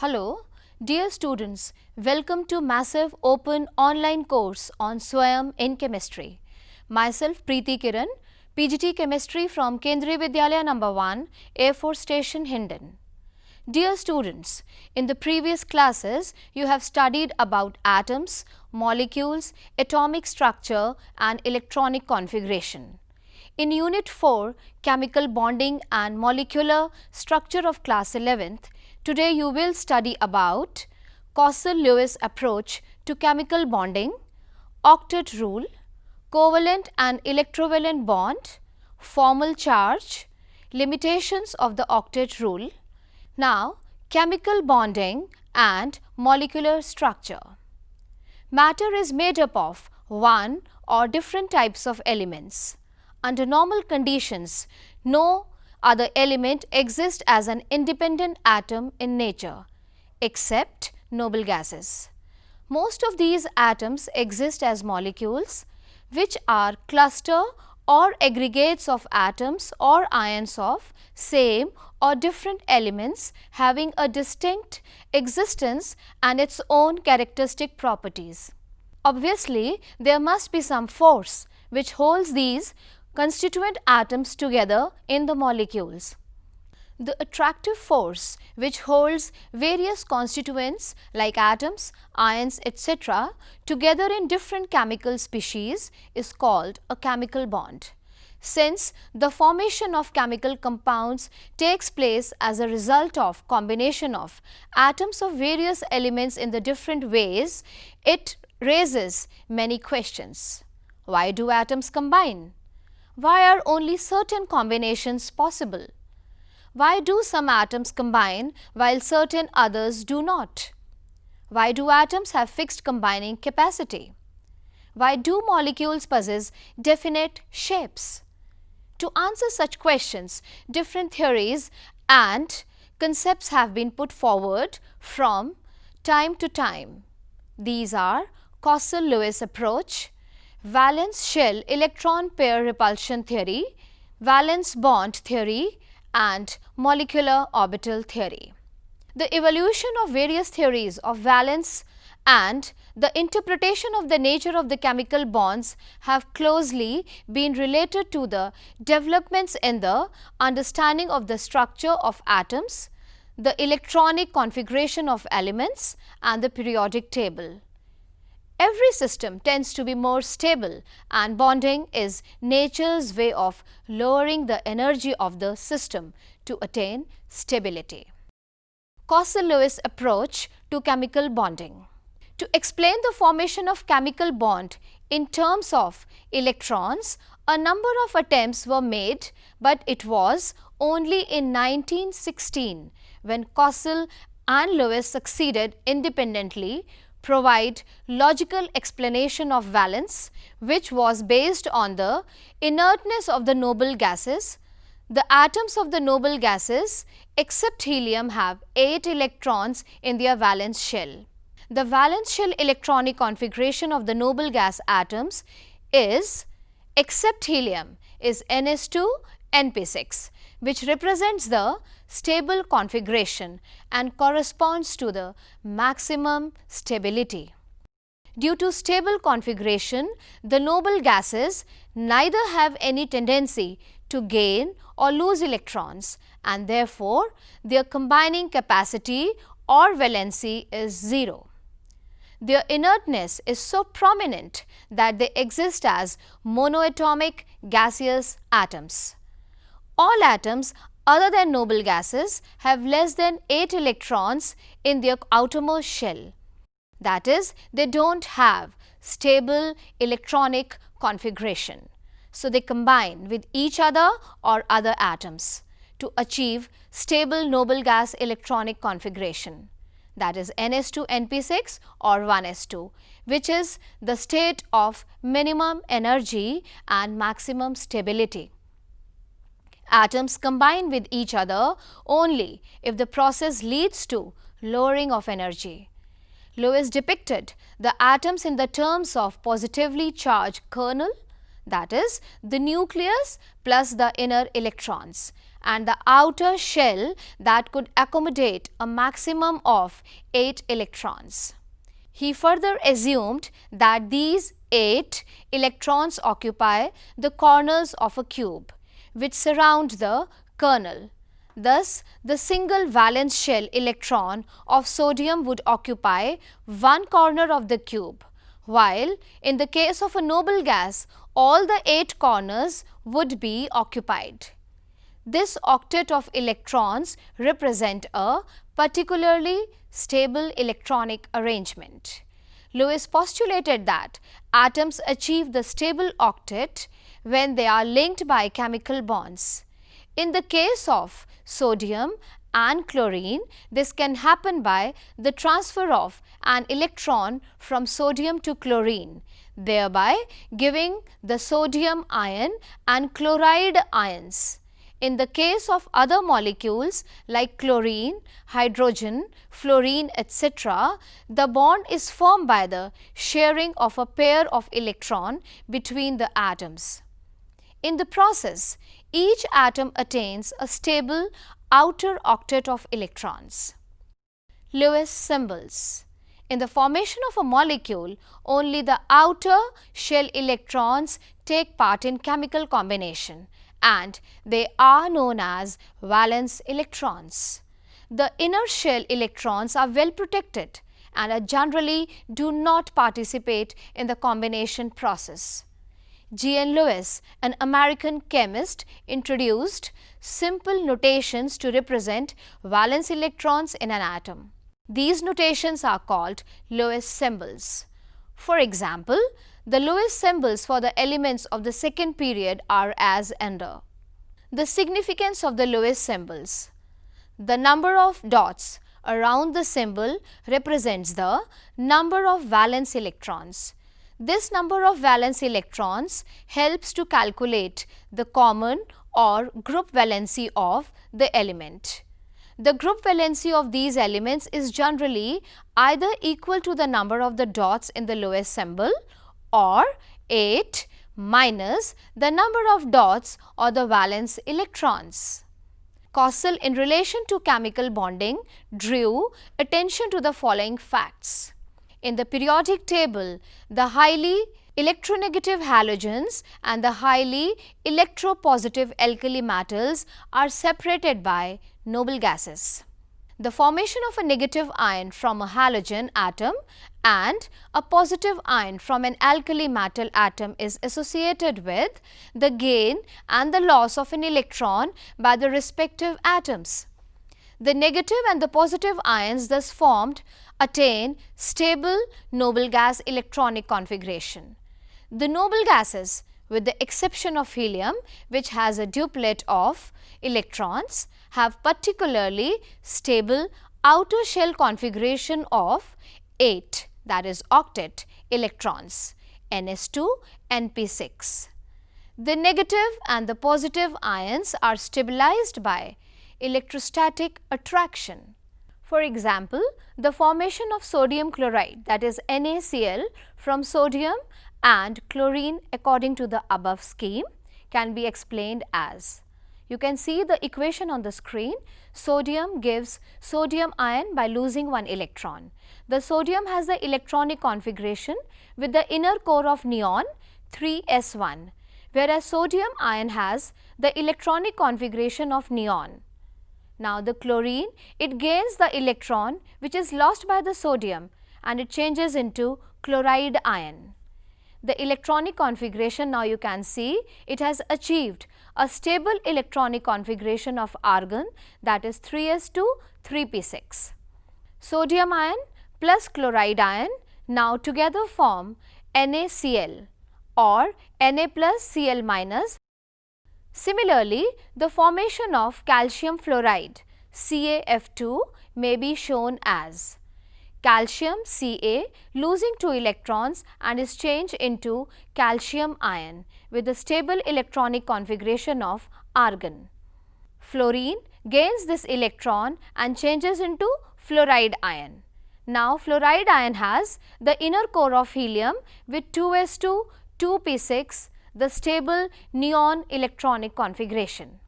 Hello, dear students, welcome to massive open online course on Swayam in chemistry. Myself Preeti Kiran, PGT Chemistry from Kendriya Vidyalaya number 1, Air Force Station, Hindon. Dear students, in the previous classes, you have studied about atoms, molecules, atomic structure and electronic configuration. In Unit 4, Chemical Bonding and Molecular Structure of Class 11th, today you will study about Kossel-Lewis approach to chemical bonding, octet rule, covalent and electrovalent bond, formal charge, limitations of the octet rule. Now, chemical bonding and molecular structure. Matter is made up of one or different types of elements. Under normal conditions, no other element exists as an independent atom in nature, except noble gases. Most of these atoms exist as molecules, which are cluster or aggregates of atoms or ions of same or different elements having a distinct existence and its own characteristic properties. Obviously, there must be some force which holds these constituent atoms together in the molecules. The attractive force which holds various constituents like atoms, ions, etc. together in different chemical species is called a chemical bond. Since the formation of chemical compounds takes place as a result of combination of atoms of various elements in the different ways, it raises many questions. Why do atoms combine? Why are only certain combinations possible? Why do some atoms combine while certain others do not? Why do atoms have fixed combining capacity? Why do molecules possess definite shapes? To answer such questions, different theories and concepts have been put forward from time to time. These are Kossel-Lewis approach, valence shell electron pair repulsion theory, valence bond theory and molecular orbital theory. The evolution of various theories of valence and the interpretation of the nature of the chemical bonds have closely been related to the developments in the understanding of the structure of atoms, the electronic configuration of elements and the periodic table. Every system tends to be more stable and bonding is nature's way of lowering the energy of the system to attain stability. Kossel-Lewis approach to chemical bonding. To explain the formation of chemical bond in terms of electrons, a number of attempts were made, but it was only in 1916 when Kossel and Lewis succeeded independently provide logical explanation of valence, which was based on the inertness of the noble gases. The atoms of the noble gases except helium have 8 electrons in their valence shell. The valence shell electronic configuration of the noble gas atoms is, except helium, is Ns2 Np6, which represents the stable configuration and corresponds to the maximum stability. Due to stable configuration, the noble gases neither have any tendency to gain or lose electrons and therefore their combining capacity or valency is 0. Their inertness is so prominent that they exist as monoatomic gaseous atoms. All atoms other than noble gases have less than 8 electrons in their outermost shell. That is, they don't have stable electronic configuration. So, they combine with each other or other atoms to achieve stable noble gas electronic configuration. That is Ns2 Np6 or 1s2, which is the state of minimum energy and maximum stability. Atoms combine with each other only if the process leads to lowering of energy. Lewis depicted the atoms in the terms of positively charged kernel, that is the nucleus plus the inner electrons, and the outer shell that could accommodate a maximum of 8 electrons. He further assumed that these 8 electrons occupy the corners of a cube, which surround the kernel. Thus, the single valence shell electron of sodium would occupy one corner of the cube, while in the case of a noble gas, all the 8 corners would be occupied. This octet of electrons represent a particularly stable electronic arrangement. Lewis postulated that atoms achieve the stable octet when they are linked by chemical bonds. In the case of sodium and chlorine, this can happen by the transfer of an electron from sodium to chlorine, thereby giving the sodium ion and chloride ions. In the case of other molecules like chlorine, hydrogen, fluorine, etc., the bond is formed by the sharing of a pair of electrons between the atoms. In the process, each atom attains a stable outer octet of electrons. Lewis symbols. In the formation of a molecule, only the outer shell electrons take part in chemical combination, and they are known as valence electrons. The inner shell electrons are well protected and generally do not participate in the combination process. G. N. Lewis, an American chemist, introduced simple notations to represent valence electrons in an atom. These notations are called Lewis symbols. For example, the Lewis symbols for the elements of the second period are as under. The significance of the Lewis symbols. The number of dots around the symbol represents the number of valence electrons. This number of valence electrons helps to calculate the common or group valency of the element. The group valency of these elements is generally either equal to the number of the dots in the Lewis symbol or 8 minus the number of dots or the valence electrons. Kossel, in relation to chemical bonding, drew attention to the following facts. In the periodic table, the highly electronegative halogens and the highly electropositive alkali metals are separated by noble gases. The formation of a negative ion from a halogen atom and a positive ion from an alkali metal atom is associated with the gain and the loss of an electron by the respective atoms. The negative and the positive ions thus formed attain stable noble gas electronic configuration. The noble gases, with the exception of helium, which has a duplet of electrons, have particularly stable outer shell configuration of 8, that is octet electrons, Ns2, Np6. The negative and the positive ions are stabilized by electrostatic attraction. For example, the formation of sodium chloride, that is NaCl, from sodium and chlorine according to the above scheme can be explained as. You can see the equation on the screen. Sodium gives sodium ion by losing one electron. The sodium has the electronic configuration with the inner core of neon 3s1, whereas sodium ion has the electronic configuration of neon. Now, the chlorine, it gains the electron which is lost by the sodium and it changes into chloride ion. The electronic configuration, now you can see, it has achieved a stable electronic configuration of argon, that is 3s2 3p6. Sodium ion plus chloride ion now together form NaCl or Na plus Cl minus. Similarly, the formation of calcium fluoride CaF2 may be shown as calcium Ca losing 2 electrons and is changed into calcium ion with a stable electronic configuration of argon. Fluorine gains this electron and changes into fluoride ion. Now, fluoride ion has the inner core of helium with 2s2 2p6, the stable neon electronic configuration.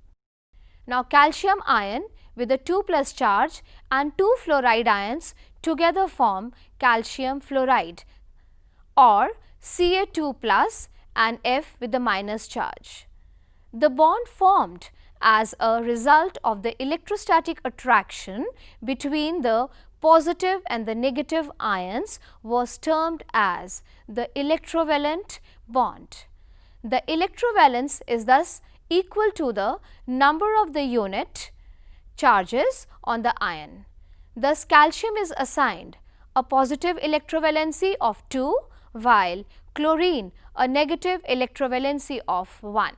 Now, calcium ion with a 2+ charge and 2 fluoride ions together form calcium fluoride, or Ca2+ and F with the minus charge. The bond formed as a result of the electrostatic attraction between the positive and the negative ions was termed as the electrovalent bond. The electrovalence is thus equal to the number of the unit charges on the ion. Thus, calcium is assigned a positive electrovalency of 2, while chlorine a negative electrovalency of 1.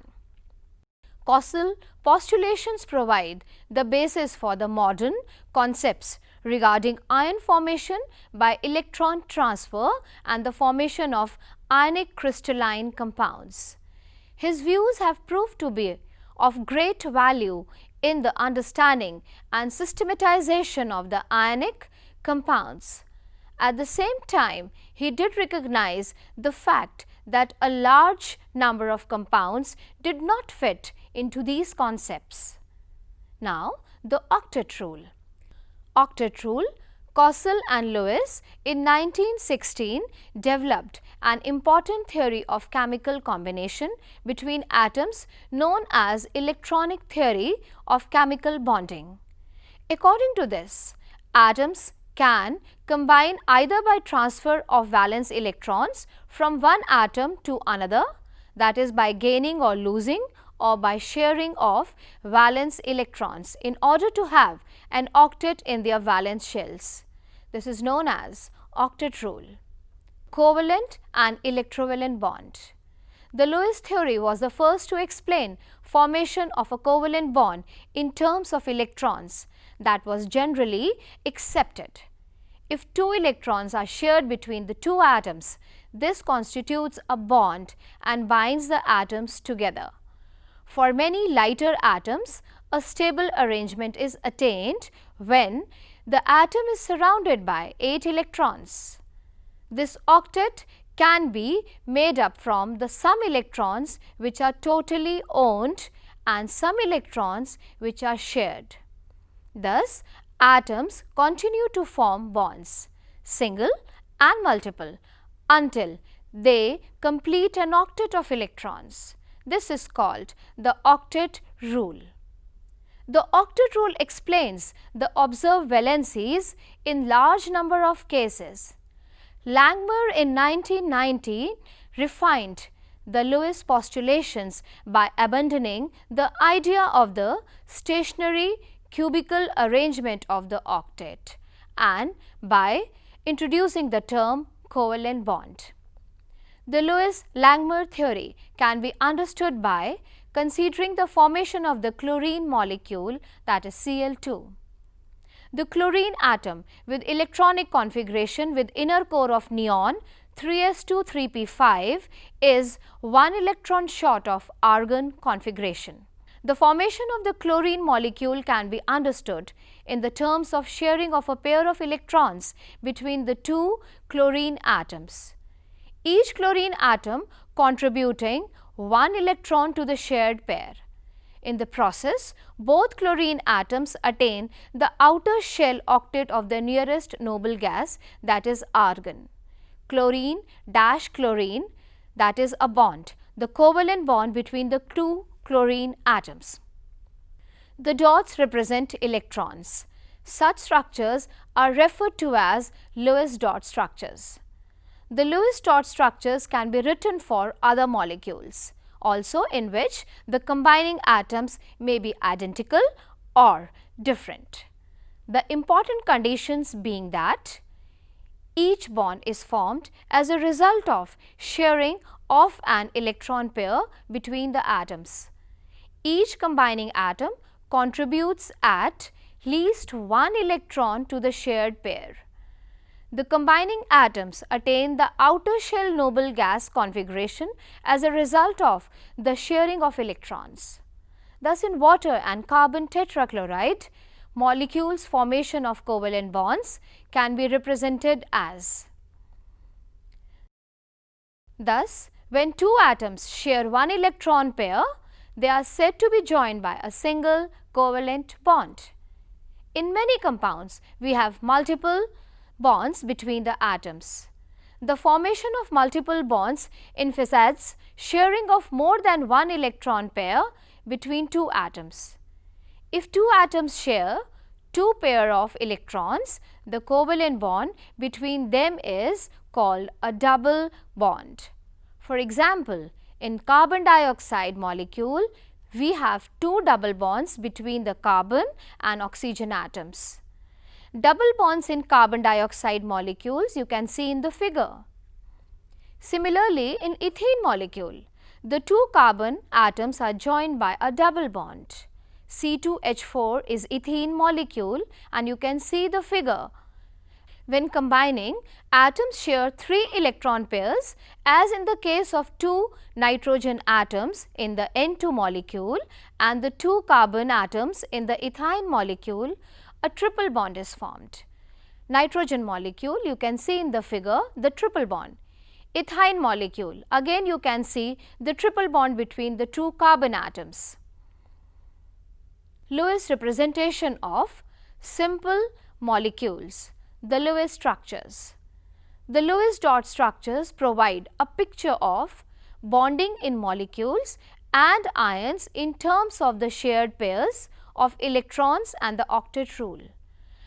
Causal postulations provide the basis for the modern concepts regarding ion formation by electron transfer and the formation of ionic crystalline compounds. His views have proved to be of great value in the understanding and systematization of the ionic compounds. At the same time, he did recognize the fact that a large number of compounds did not fit into these concepts. Now, the octet rule. Octet rule, Causal and Lewis in 1916 developed an important theory of chemical combination between atoms known as electronic theory of chemical bonding. According to this, atoms can combine either by transfer of valence electrons from one atom to another, that is by gaining or losing, or by sharing of valence electrons in order to have an octet in their valence shells. This is known as octet rule. Covalent and electrovalent bond. The Lewis theory was the first to explain formation of a covalent bond in terms of electrons that was generally accepted. If 2 electrons are shared between the 2 atoms, this constitutes a bond and binds the atoms together. For many lighter atoms, a stable arrangement is attained when the atom is surrounded by 8 electrons. This octet can be made up from the some electrons which are totally owned and some electrons which are shared. Thus, atoms continue to form bonds, single and multiple, until they complete an octet of electrons. This is called the octet rule. The octet rule explains the observed valencies in large number of cases. Langmuir in 1990 refined the Lewis postulations by abandoning the idea of the stationary cubical arrangement of the octet and by introducing the term covalent bond. The Lewis-Langmuir theory can be understood by considering the formation of the chlorine molecule, that is Cl2. The chlorine atom with electronic configuration with inner core of neon 3s2 3p5 is 1 electron short of argon configuration. The formation of the chlorine molecule can be understood in the terms of sharing of a pair of electrons between the 2 chlorine atoms, each chlorine atom contributing 1 electron to the shared pair. In the process, both chlorine atoms attain the outer shell octet of the nearest noble gas, that is argon. Chlorine dash chlorine, that is a bond, the covalent bond between the 2 chlorine atoms. The dots represent electrons. Such structures are referred to as Lewis dot structures. The Lewis dot structures can be written for other molecules also, in which the combining atoms may be identical or different. The important conditions being that each bond is formed as a result of sharing of an electron pair between the atoms. Each combining atom contributes at least 1 electron to the shared pair. The combining atoms attain the outer shell noble gas configuration as a result of the sharing of electrons. Thus, in water and carbon tetrachloride, molecules formation of covalent bonds can be represented as. Thus, when 2 atoms share 1 electron pair, They are said to be joined by a single covalent bond. In many compounds, we have multiple bonds between the atoms. The formation of multiple bonds emphasizes sharing of more than one electron pair between two atoms. If two atoms share two pair of electrons, the covalent bond between them is called a double bond. For example, in carbon dioxide molecule, we have two double bonds between the carbon and oxygen atoms. Double bonds in carbon dioxide molecules you can see in the figure. Similarly, in ethene molecule, the two carbon atoms are joined by a double bond. C2H4 is ethene molecule and you can see the figure. When combining, atoms share 3 electron pairs as in the case of two nitrogen atoms in the N2 molecule and the two carbon atoms in the ethyne molecule, a triple bond is formed. Nitrogen molecule, you can see in the figure the triple bond. Ethyne molecule, again you can see the triple bond between the two carbon atoms. Lewis representation of simple molecules, the Lewis structures. The Lewis dot structures provide a picture of bonding in molecules and ions in terms of the shared pairs of electrons and the octet rule.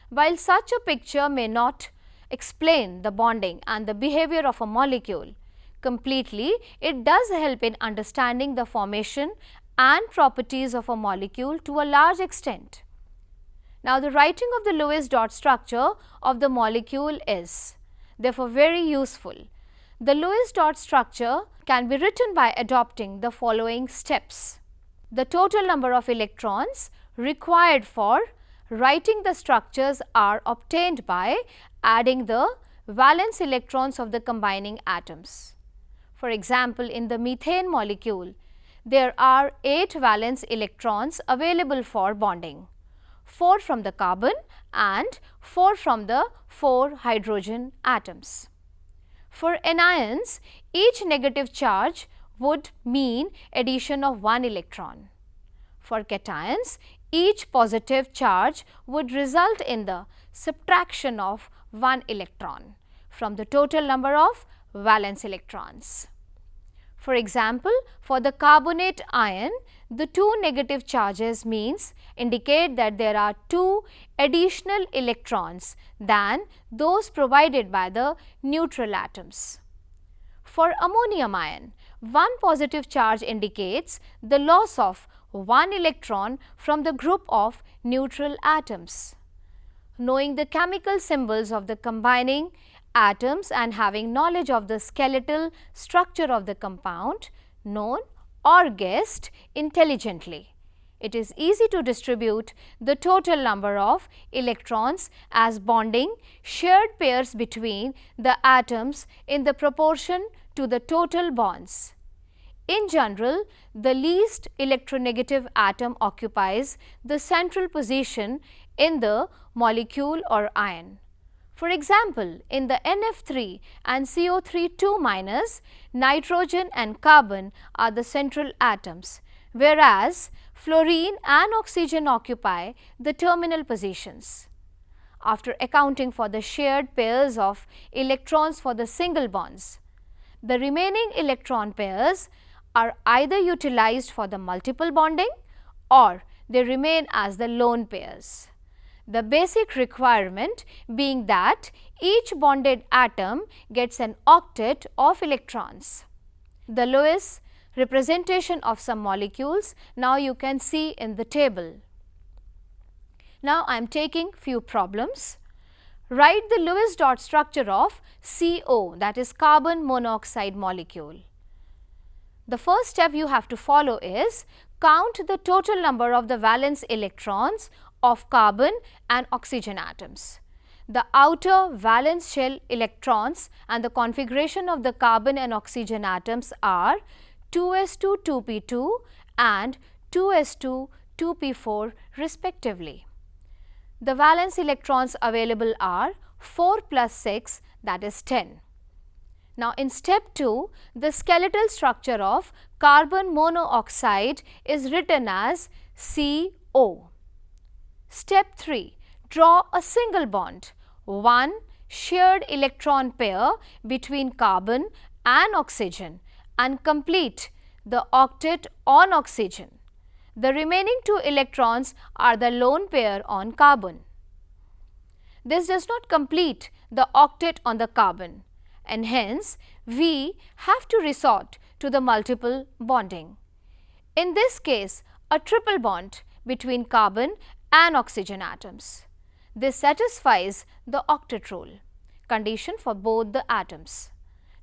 While such a picture may not explain the bonding and the behavior of a molecule completely, it does help in understanding the formation and properties of a molecule to a large extent. Now, the writing of the Lewis dot structure of the molecule is therefore very useful. The Lewis dot structure can be written by adopting the following steps. The total number of electrons required for writing the structures are obtained by adding the valence electrons of the combining atoms. For example, in the methane molecule, there are 8 valence electrons available for bonding, 4 from the carbon and 4 from the 4 hydrogen atoms. For anions, each negative charge would mean addition of 1 electron. For cations, each positive charge would result in the subtraction of 1 electron from the total number of valence electrons. For example, for the carbonate ion, the 2 negative charges indicate that there are 2 additional electrons than those provided by the neutral atoms. For ammonium ion, 1 positive charge indicates the loss of 1 electron from the group of neutral atoms. Knowing the chemical symbols of the combining atoms and having knowledge of the skeletal structure of the compound known or guessed intelligently, it is easy to distribute the total number of electrons as bonding shared pairs between the atoms in the proportion to the total bonds. In general, the least electronegative atom occupies the central position in the molecule or ion. For example, in the NF3 and CO3 nitrogen and carbon are the central atoms, whereas fluorine and oxygen occupy the terminal positions. After accounting for the shared pairs of electrons for the single bonds, the remaining electron pairs are either utilized for the multiple bonding or they remain as the lone pairs. The basic requirement being that each bonded atom gets an octet of electrons. The Lewis representation of some molecules now you can see in the table. Now, I am taking few problems. Write the Lewis dot structure of CO, that is carbon monoxide molecule. The first step you have to follow is count the total number of the valence electrons of carbon and oxygen atoms. The outer valence shell electrons and the configuration of the carbon and oxygen atoms are 2s2 2p2 and 2s2 2p4 respectively. The valence electrons available are 4 plus 6, that is 10. Now, in step 2, the skeletal structure of carbon monoxide is written as CO. Step 3, draw a single bond, one shared electron pair between carbon and oxygen and complete the octet on oxygen. The remaining 2 electrons are the lone pair on carbon. This does not complete the octet on the carbon, and hence we have to resort to the multiple bonding. In this case, a triple bond between carbon and oxygen atoms. This satisfies the octet rule condition for both the atoms.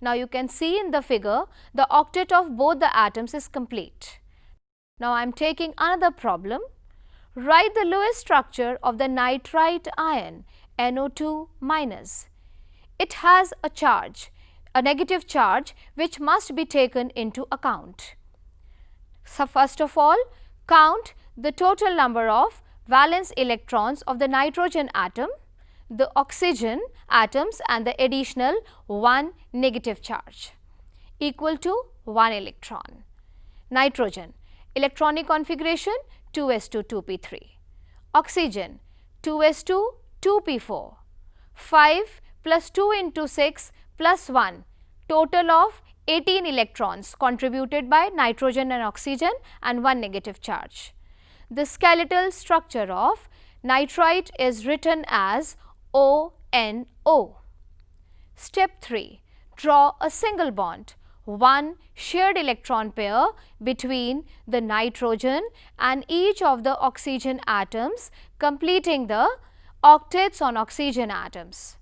Now, you can see in the figure the octet of both the atoms is complete. Now, I am taking another problem. Write the Lewis structure of the nitrite ion NO2 minus. It has a charge, a negative charge which must be taken into account. So, first of all, count the total number of valence electrons of the nitrogen atom, the oxygen atoms and the additional 1 negative charge equal to 1 electron. Nitrogen, electronic configuration 2s2 2p3, oxygen 2s2 2p4, 5 plus 2 into 6 plus 1, total of 18 electrons contributed by nitrogen and oxygen and 1 negative charge. The skeletal structure of nitrite is written as ONO. Step 3, draw a single bond, one shared electron pair between the nitrogen and each of the oxygen atoms, completing the octets on oxygen atoms.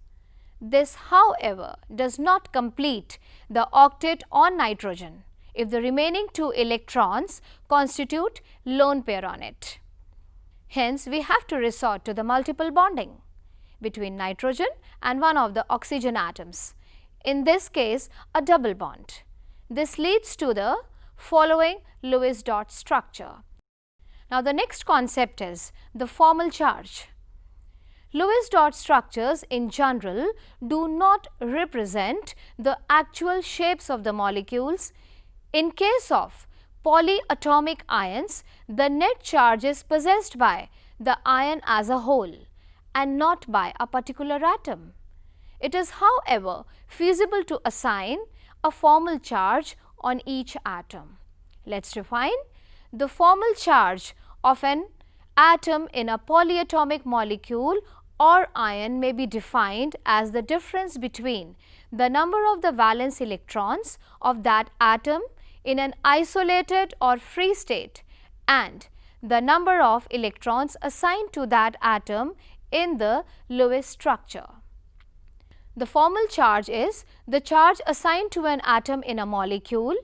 This, however, does not complete the octet on nitrogen if the remaining 2 electrons constitute lone pair on it. Hence, we have to resort to the multiple bonding between nitrogen and one of the oxygen atoms. In this case, a double bond. This leads to the following Lewis dot structure. Now, the next concept is the formal charge. Lewis dot structures in general do not represent the actual shapes of the molecules. In case of polyatomic ions, the net charge is possessed by the ion as a whole and not by a particular atom. It is, however, feasible to assign a formal charge on each atom. Let us define. The formal charge of an atom in a polyatomic molecule or ion may be defined as the difference between the number of the valence electrons of that atom in an isolated or free state and the number of electrons assigned to that atom in the Lewis structure. The formal charge is the charge assigned to an atom in a molecule,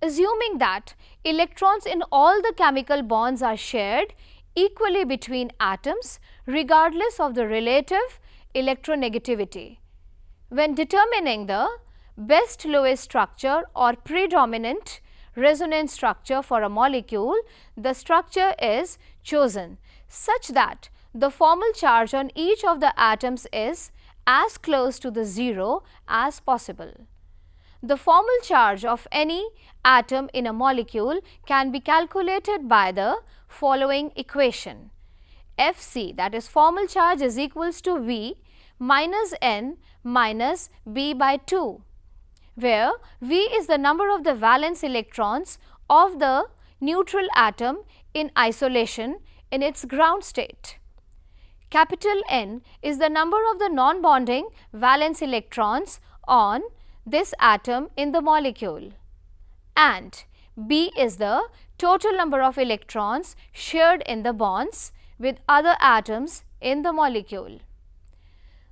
assuming that electrons in all the chemical bonds are shared equally between atoms regardless of the relative electronegativity. When determining the best Lewis structure or predominant resonance structure for a molecule, the structure is chosen such that the formal charge on each of the atoms is as close to the 0 as possible. The formal charge of any atom in a molecule can be calculated by the following equation. Fc, that is formal charge, is equals to V minus N minus B by 2, where V is the number of the valence electrons of the neutral atom in isolation in its ground state. Capital N is the number of the non-bonding valence electrons on this atom in the molecule, and B is the total number of electrons shared in the bonds with other atoms in the molecule.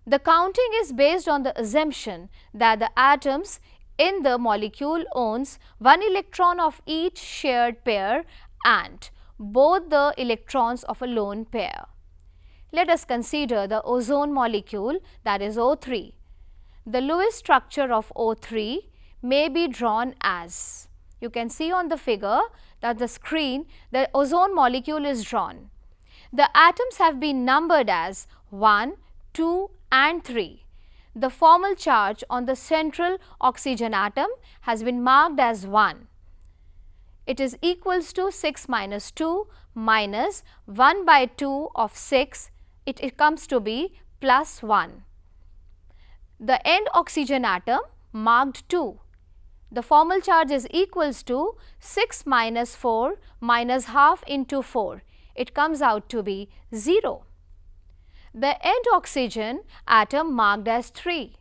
The counting is based on the assumption that the atoms in the molecule owns 1 electron of each shared pair and both the electrons of a lone pair. Let us consider the ozone molecule, that is O3. The Lewis structure of O3 may be drawn as, you can see on the figure that the screen, the ozone molecule is drawn. The atoms have been numbered as 1, 2 and 3. the formal charge on the central oxygen atom has been marked as 1. It is equals to 6 minus 2 minus 1 by 2 of 6, it comes to be plus 1. The end oxygen atom marked 2. The formal charge is equals to 6 minus 4 minus half into 4, it comes out to be 0. The end oxygen atom marked as 3.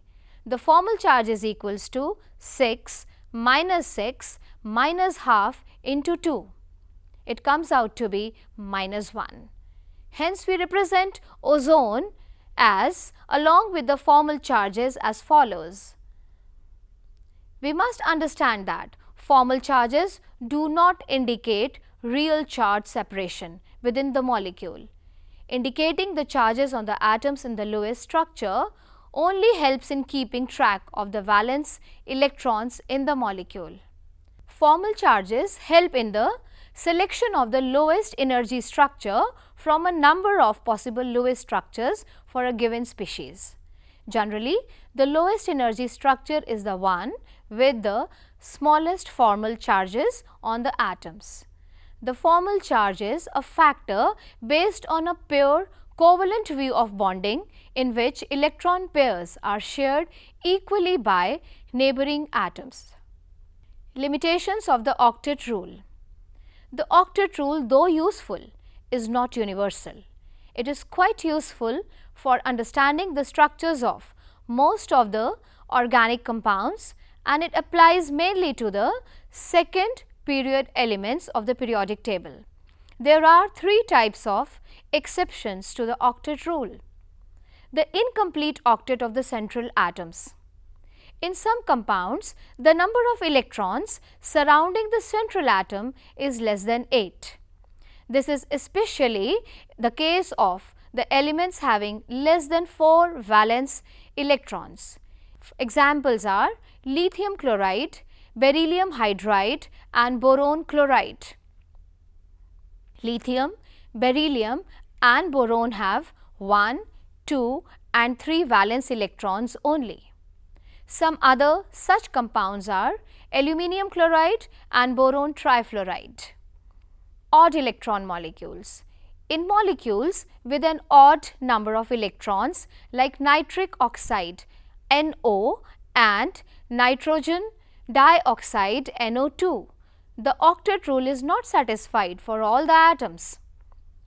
The formal charge is equals to 6 minus half into 2. It comes out to be minus 1. Hence, we represent ozone as along with the formal charges as follows. We must understand that formal charges do not indicate real charge separation within the molecule. Indicating the charges on the atoms in the Lewis structure only helps in keeping track of the valence electrons in the molecule. Formal charges help in the selection of the lowest energy structure from a number of possible Lewis structures for a given species. Generally, the lowest energy structure is the one with the smallest formal charges on the atoms. The formal charge is a factor based on a pure covalent view of bonding in which electron pairs are shared equally by neighboring atoms. Limitations of the octet rule. The octet rule, though useful, is not universal. It is quite useful for understanding the structures of most of the organic compounds, and it applies mainly to the second period elements of the periodic table. There are 3 types of exceptions to the octet rule. The incomplete octet of the central atoms. In some compounds, the number of electrons surrounding the central atom is less than 8. This is especially the case of the elements having less than 4 valence electrons. Examples are lithium chloride, beryllium hydride and boron chloride. Lithium, beryllium and boron have 1, 2 and 3 valence electrons only. Some other such compounds are aluminium chloride and boron trifluoride. Odd electron molecules. In molecules with an odd number of electrons like nitric oxide NO and nitrogen dioxide NO2, the octet rule is not satisfied for all the atoms.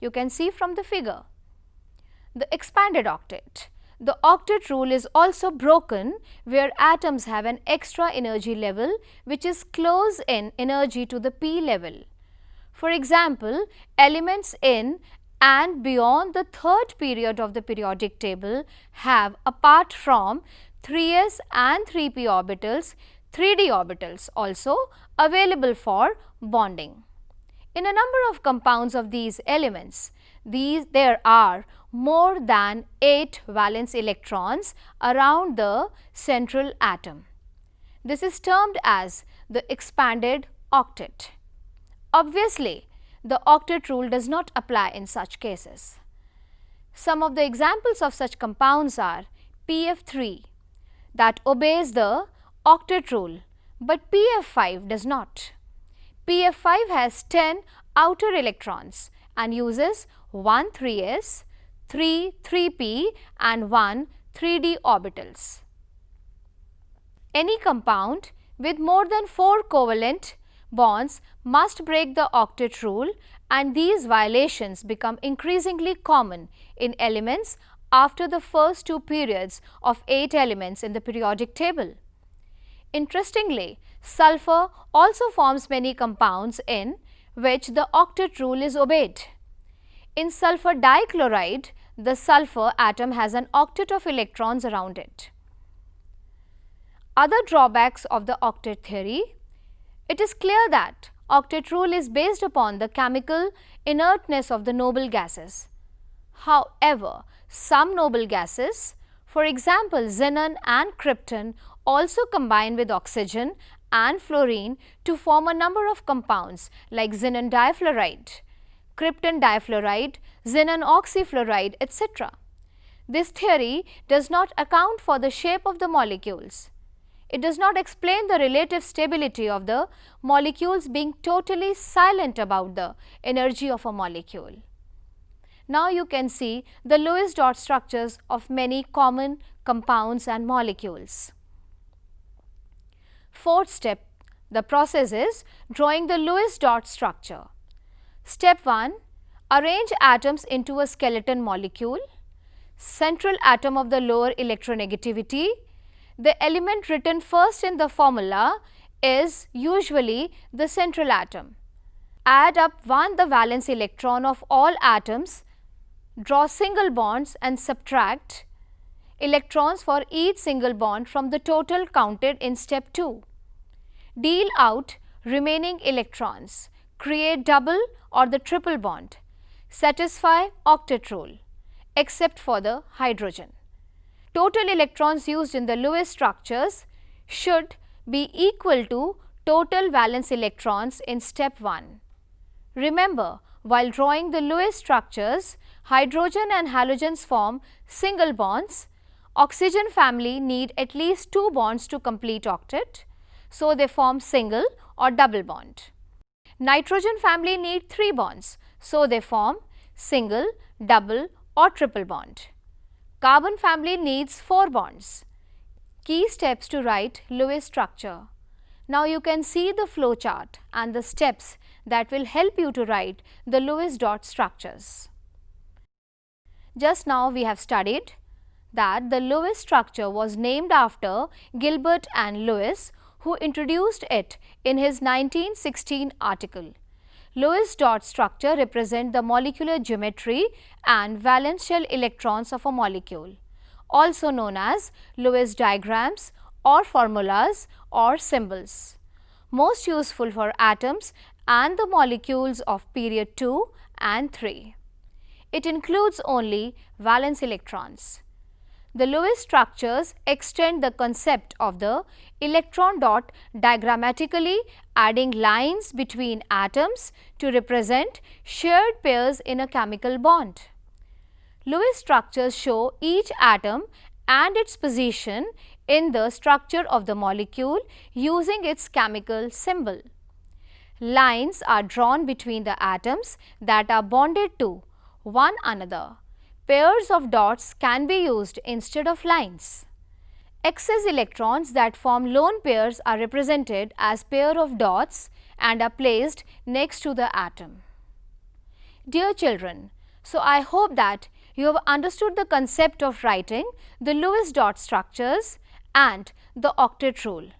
You can see from the figure. The expanded octet. The octet rule is also broken where atoms have an extra energy level which is close in energy to the p level. For example, elements in and beyond the third period of the periodic table have, apart from 3s and 3p orbitals, 3d orbitals also available for bonding. In a number of compounds of these elements, there are more than 8 valence electrons around the central atom. This is termed as the expanded octet. Obviously, the octet rule does not apply in such cases. Some of the examples of such compounds are PF3 that obeys the octet rule, but PF5 does not. PF5 has 10 outer electrons and uses 1 3s, 3 3p and 1 3d orbitals. Any compound with more than 4 covalent bonds must break the octet rule, and these violations become increasingly common in elements after the first 2 periods of 8 elements in the periodic table. Interestingly, sulfur also forms many compounds in which the octet rule is obeyed. In sulfur dichloride, the sulfur atom has an octet of electrons around it. Other drawbacks of the octet theory. It is clear that octet rule is based upon the chemical inertness of the noble gases. However, some noble gases, for example xenon and krypton, also combine with oxygen and fluorine to form a number of compounds like xenon difluoride, krypton difluoride, xenon oxyfluoride, etc. This theory does not account for the shape of the molecules. It does not explain the relative stability of the molecules being totally silent about the energy of a molecule. Now you can see the Lewis dot structures of many common compounds and molecules. Fourth step, the process is drawing the Lewis dot structure. Step 1, arrange atoms into a skeleton molecule. Central atom of the lower electronegativity. The element written first in the formula is usually the central atom. Add up 1 the valence electron of all atoms, draw single bonds and subtract electrons for each single bond from the total counted in step 2. Deal out remaining electrons, create double or the triple bond, satisfy octet rule, except for the hydrogen. Total electrons used in the Lewis structures should be equal to total valence electrons in step 1. Remember, while drawing the Lewis structures, hydrogen and halogens form single bonds. Oxygen family need at least 2 bonds to complete octet, so they form single or double bond. Nitrogen family need 3 bonds, so they form single, double or triple bond. Carbon family needs 4 bonds. Key steps to write Lewis structure. Now you can see the flow chart and the steps that will help you to write the Lewis dot structures. Just now we have studied that the Lewis structure was named after Gilbert and Lewis, who introduced it in his 1916 article. Lewis dot structure represent the molecular geometry and valence shell electrons of a molecule, also known as Lewis diagrams or formulas or symbols. Most useful for atoms and the molecules of period 2 and 3. It includes only valence electrons. The Lewis structures extend the concept of the electron dot diagrammatically, adding lines between atoms to represent shared pairs in a chemical bond. Lewis structures show each atom and its position in the structure of the molecule using its chemical symbol. Lines are drawn between the atoms that are bonded to one another. Pairs of dots can be used instead of lines. Excess electrons that form lone pairs are represented as pair of dots and are placed next to the atom. Dear children, so I hope that you have understood the concept of writing the Lewis dot structures and the octet rule.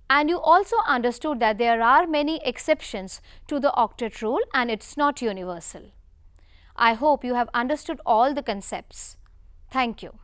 And you also understood that there are many exceptions to the octet rule and it's not universal. I hope you have understood all the concepts. Thank you.